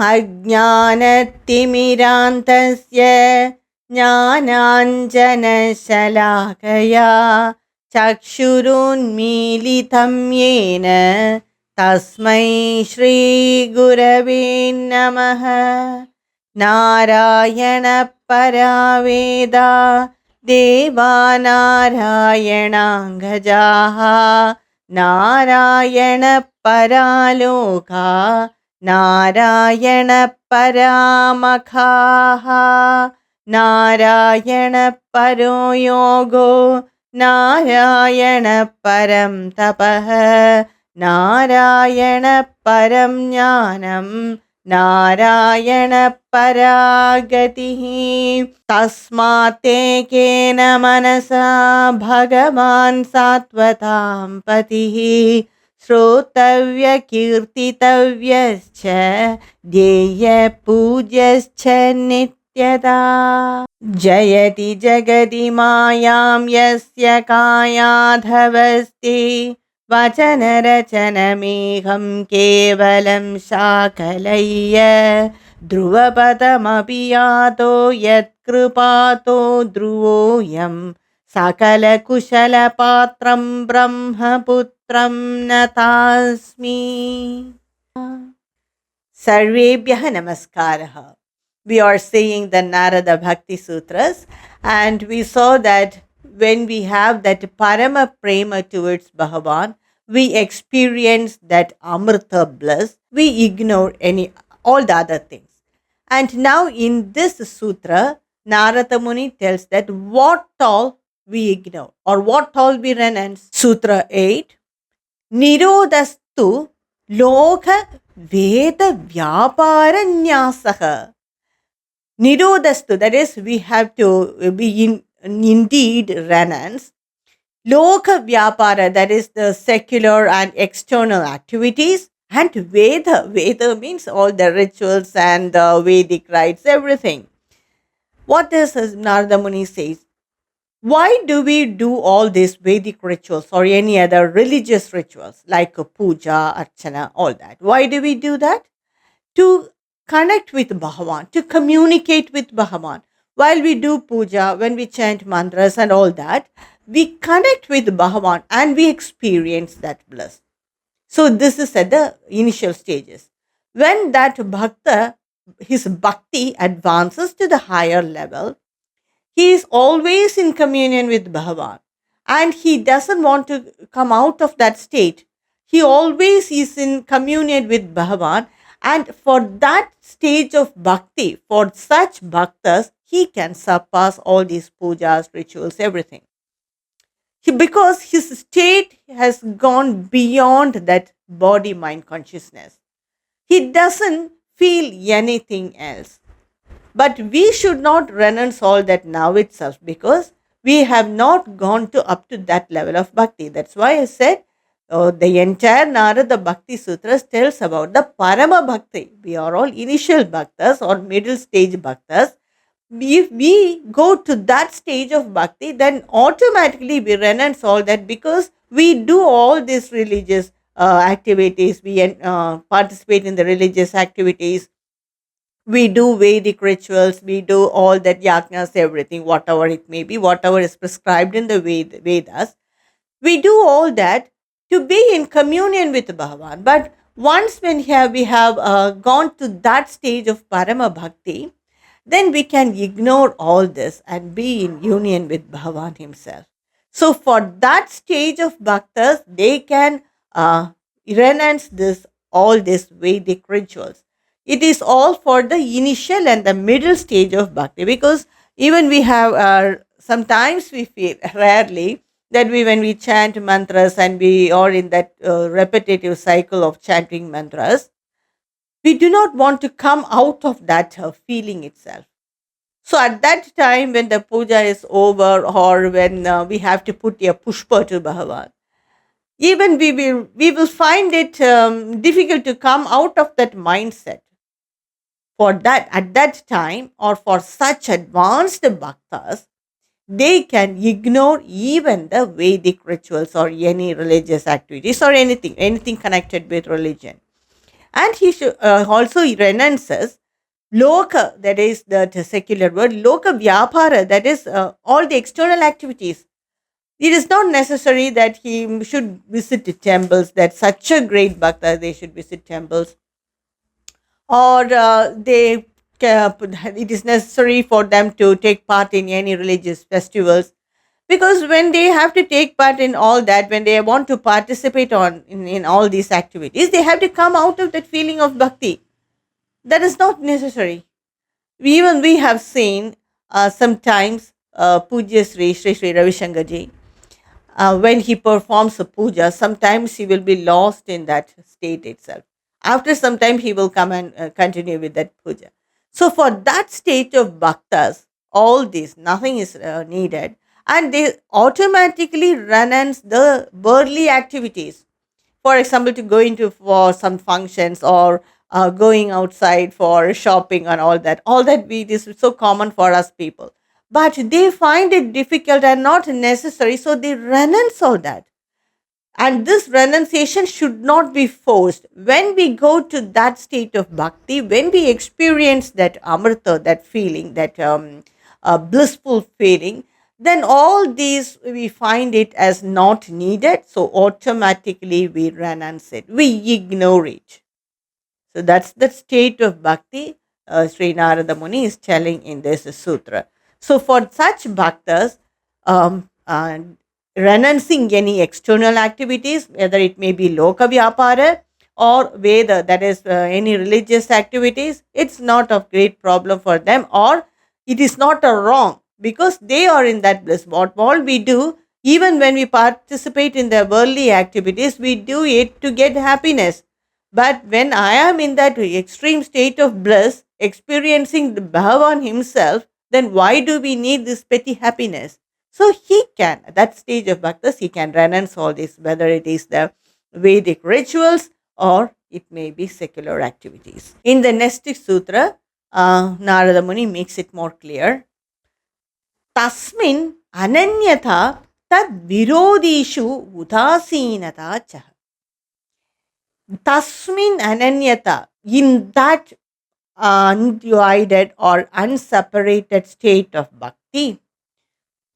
अज्ञानतिमिरान्तस्य ज्ञानाञ्जनशलाकया चक्षुरुन्मीलितं येन तस्मै श्रीगुरवे नमः। नारायणपरा वेदा देवानारायणाङ्गजाः नारायणपरा लोका नारायणपरामखाः नारायणपरो योगो नारायणपरं तपः नारायणपरं ज्ञानं नारायणपरा गतिः। तस्मात् केन मनसा भगवान् सात्वतां पतिः श्रोतव्यकीर्तितव्यश्च ध्येयपूज्यश्च नित्यदा। जयति जगति मायां यस्य कायाधवस्ति वचनरचनमेघं केवलं शाकलय्य ध्रुवपदमपि यातो यत्कृपातो ध्रुवोऽयं सकलकुशलपात्रं ब्रह्मपुत्रं नतास्मि। सर्वेभ्यः नमस्कारः. We are saying the Narada Bhakti Sutras, and we saw that when we have that Parama Prema towards Bhagavan, we experience that Amrita bliss, we ignore all the other things. And now in this sutra, Narada Muni tells that what all we ignore or what all we renounce. Sutra 8, Nirodhastu Loka Veda Vyapara Nyasaha. Nirodhastu, that is, we have to be indeed renounce. Loka Vyapara, that is the secular and external activities. And Veda, Veda means all the rituals and the Vedic rites, everything. What does Narada Muni says? Why do we do all these Vedic rituals or any other religious rituals like puja, archana, all that? Why do we do that? To connect with Bhagavan, to communicate with Bhagavan. While we do puja, when we chant mantras and all that, we connect with Bhagavan and we experience that bliss. So this is at the initial stages. When that bhakta, his bhakti advances to the higher level, he is always in communion with Bhagavan and he doesn't want to come out of that state. He always is in communion with Bhagavan, and for that stage of bhakti, for such bhaktas, he can surpass all these pujas, rituals, everything. Because his state has gone beyond that body-mind consciousness. He doesn't feel anything else. But we should not renounce all that now itself, because we have not gone up to that level of bhakti. That's why I said the entire Narada Bhakti Sutras tells about the Parama Bhakti. We are all initial bhaktas or middle stage bhaktas. If we go to that stage of bhakti, then automatically we renounce all that, because we do all these religious activities, we participate in the religious activities, we do Vedic rituals, we do all that yajnas, everything, whatever it may be, whatever is prescribed in the Vedas. We do all that to be in communion with Bhagavan. But once when we have gone to that stage of Parama Bhakti, then we can ignore all this and be in union with Bhagavan himself. So for that stage of bhaktas, they can renounce all these Vedic rituals. It is all for the initial and the middle stage of bhakti, because even we have, sometimes we feel, rarely, that when we chant mantras and we are in that repetitive cycle of chanting mantras, we do not want to come out of that feeling itself. So at that time, when the puja is over, or when we have to put a pushpa to Bhagavan, even we will find it difficult to come out of that mindset. For that, at that time, or for such advanced bhaktas, they can ignore even the Vedic rituals or any religious activities or anything connected with religion. And he also renounces loka, that is the secular word, loka vyapara, that is all the external activities. It is not necessary that he should visit the temples, that such a great bhakta, they should visit temples, or it is necessary for them to take part in any religious festivals, because when they have to take part in all that, when they want to participate in all these activities, they have to come out of that feeling of bhakti. That is not necessary. Even we have seen sometimes Pujya Sri Ravi Shankar ji, when he performs a puja, sometimes he will be lost in that state itself. After some time, he will come and continue with that puja. So, for that state of bhaktas, all this, nothing is needed, and they automatically renounce the worldly activities. For example, to go into for some functions, or going outside for shopping and all that we, it is so common for us people, but they find it difficult and not necessary, so they renounce all that. And this renunciation should not be forced. When we go to that state of bhakti, when we experience that amrita, that feeling, that blissful feeling, then all these we find it as not needed. So automatically we renounce it, we ignore it. So that's the state of bhakti Sri Narada Muni is telling in this sutra. So for such bhaktas, renouncing any external activities, whether it may be loka vyapara or Veda, that is any religious activities, it's not of great problem for them, or it is not a wrong, because they are in that bliss. What all we do, even when we participate in the worldly activities, we do it to get happiness. But when I am in that extreme state of bliss, experiencing the Bhagavan himself, then why do we need this petty happiness? So he can, at that stage of bhaktas, he can renounce all this, whether it is the Vedic rituals or it may be secular activities. In the next sutra, Narada Muni makes it more clear. Tasmin ananyatha tad virodishu udasinata cha. Tasmin ananyata, in that undivided or unseparated state of bhakti,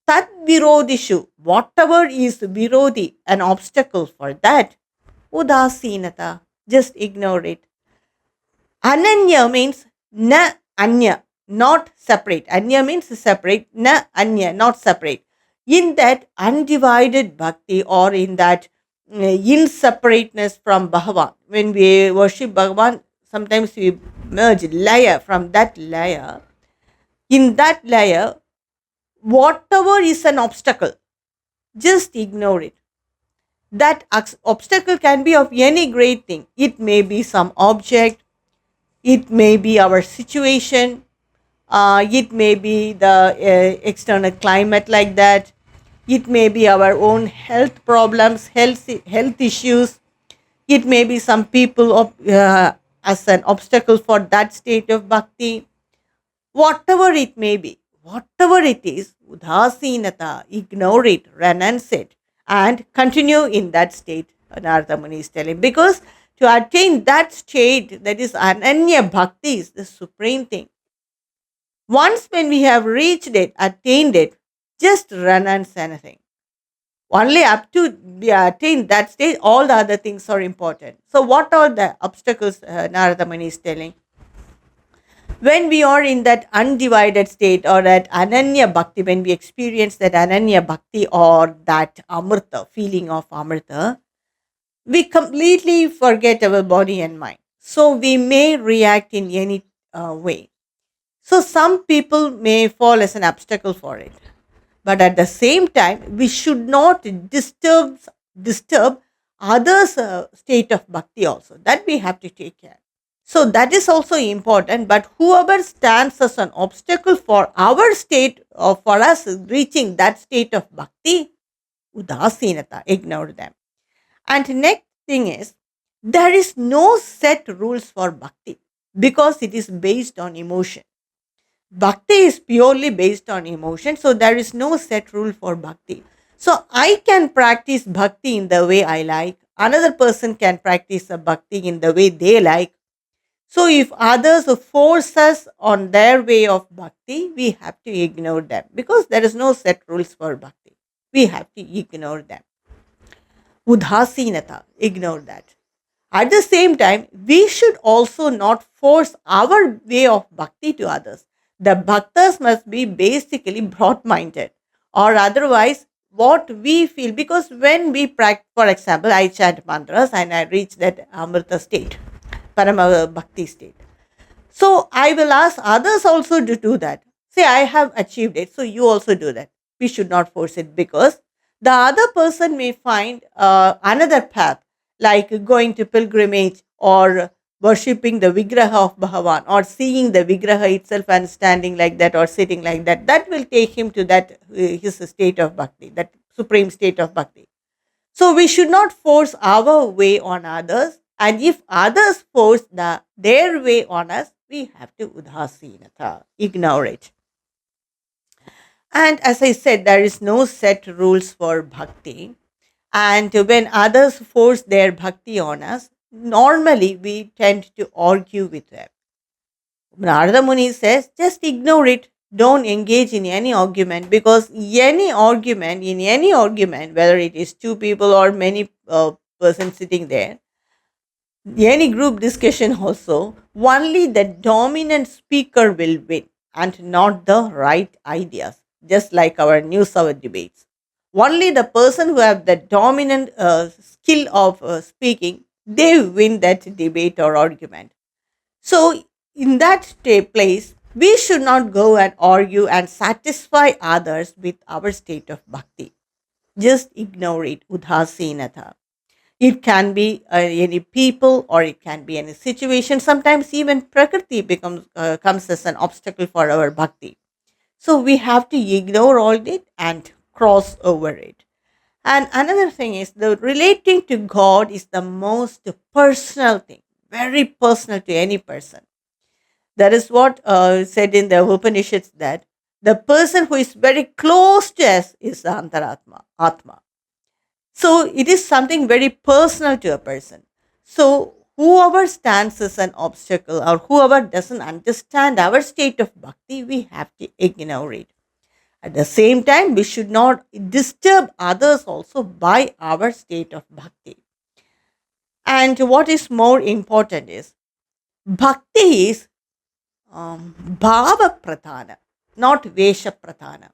tad virodishu, whatever is virodi, an obstacle for that, udasinata, just ignore it. Ananya means na anya, not separate. Anya means separate, na anya, not separate. In that undivided bhakti, or in that inseparateness from Bhagavan, when we worship Bhagavan, sometimes we merge layer from that layer. In that layer, whatever is an obstacle, just ignore it. That obstacle can be of any great thing. It may be some object, it may be our situation, it may be the external climate like that, it may be our own health problems, health issues, it may be some people as an obstacle for that state of bhakti. Whatever it may be, whatever it is, udasinata, ignore it, renounce it, and continue in that state, Narada Muni is telling. Because to attain that state, that is ananya bhakti, is the supreme thing. Once when we have reached it, attained it, just renounce anything. Only up to we attain that stage, all the other things are important. So what are the obstacles Narada Muni is telling? When we are in that undivided state, or that ananya bhakti, when we experience that ananya bhakti or that amrita, feeling of amrita, we completely forget our body and mind. So we may react in any way. So some people may fall as an obstacle for it. But at the same time, we should not disturb others' state of bhakti also. That we have to take care. So that is also important. But whoever stands as an obstacle for our state, or for us reaching that state of bhakti, udasinata, ignore them. And next thing is, there is no set rules for bhakti, because it is based on emotion. Bhakti is purely based on emotion, so there is no set rule for bhakti. So I can practice bhakti in the way I like. another person can practice a bhakti in the way they like. So if others force us on their way of bhakti, we have to ignore them because there is no set rules for bhakti. We have to ignore them. Udhasinata, ignore that. At the same time, we should also not force our way of bhakti to others. The bhaktas must be basically broad minded, or otherwise, what we feel. Because when we practice, for example, I chant mantras and I reach that Amrita state, Parama Bhakti state. So I will ask others also to do that. Say, I have achieved it, so you also do that. We should not force it because the other person may find another path, like going to pilgrimage or worshipping the Vigraha of Bhagavan or seeing the Vigraha itself and standing like that or sitting like that. That will take him to that his state of bhakti, that supreme state of bhakti. So we should not force our way on others. And if others force their way on us, we have to udhasinata, ignore it. And as I said, there is no set rules for bhakti. And when others force their bhakti on us, normally we tend to argue with them. Narada Muni says, just ignore it. Don't engage in any argument because in any argument, whether it is two people or many persons sitting there, any group discussion also, only the dominant speaker will win and not the right ideas, just like our news hour debates. Only the person who have the dominant skill of speaking, they win that debate or argument. So, in that place, we should not go and argue and satisfy others with our state of bhakti. Just ignore it, udhasinata. It can be any people or it can be any situation. Sometimes even prakriti comes as an obstacle for our bhakti. So we have to ignore all it and cross over it. And another thing is the relating to God is the most personal thing, very personal to any person. That is what said in the Upanishads that the person who is very close to us is the Antaratma, Atma. So it is something very personal to a person. So whoever stands as an obstacle or whoever doesn't understand our state of bhakti, we have to ignore it. At the same time, we should not disturb others also by our state of bhakti. And what is more important is bhakti is bhava pradhana, not vesha pradhana.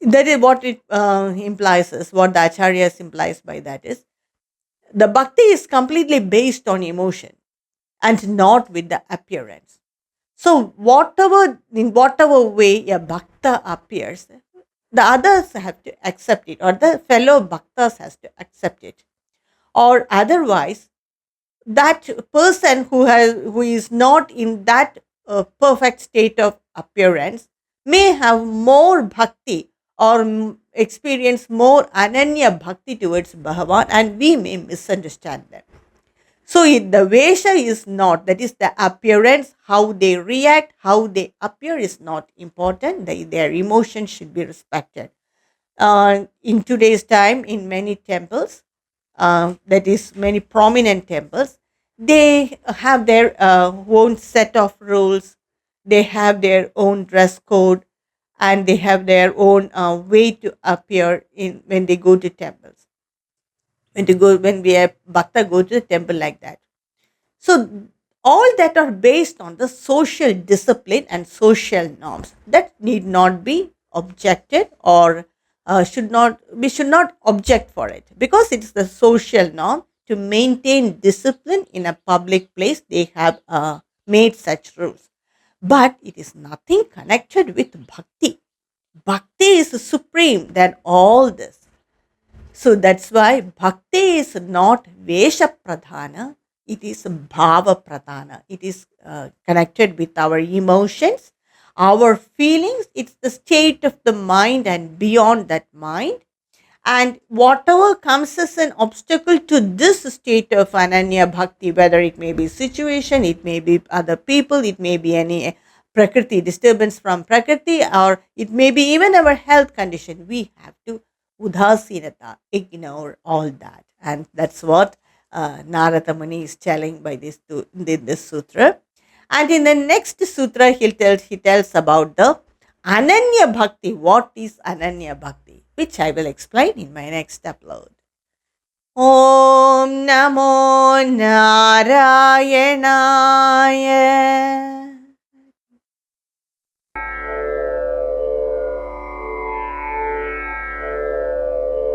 That is what it implies is what the acharyas implies by that is the bhakti is completely based on emotion and not with the appearance. So whatever way a bhakta appears, the others have to accept it, or the fellow bhaktas has to accept it, or otherwise that person who is not in that perfect state of appearance may have more bhakti or experience more ananya bhakti towards Bhagavan, and we may misunderstand them. So the Vesha is not, that is the appearance, how they react, how they appear is not important. Their emotions should be respected. In today's time, in many temples, that is many prominent temples, they have their own set of rules. They have their own dress code and they have their own way to appear in when they go to temples. When we have bhakta go to the temple like that. So all that are based on the social discipline and social norms that need not be objected or we should not object for it because it's the social norm to maintain discipline in a public place. They have made such rules, but it is nothing connected with bhakti. Bhakti is supreme than all this. So that's why bhakti is not Vesha Pradhana, it is Bhava Pradhana. It is connected with our emotions, our feelings. It's the state of the mind and beyond that mind. And whatever comes as an obstacle to this state of Ananya Bhakti, whether it may be situation, it may be other people, it may be any Prakriti, disturbance from Prakriti, or it may be even our health condition, we have to udasinata, ignore all that. And that's what Narada Muni is telling by this sutra. And in the next sutra, he tells about the Ananya Bhakti. What is Ananya Bhakti? Which I will explain in my next upload. Om Namo Narayanaaya.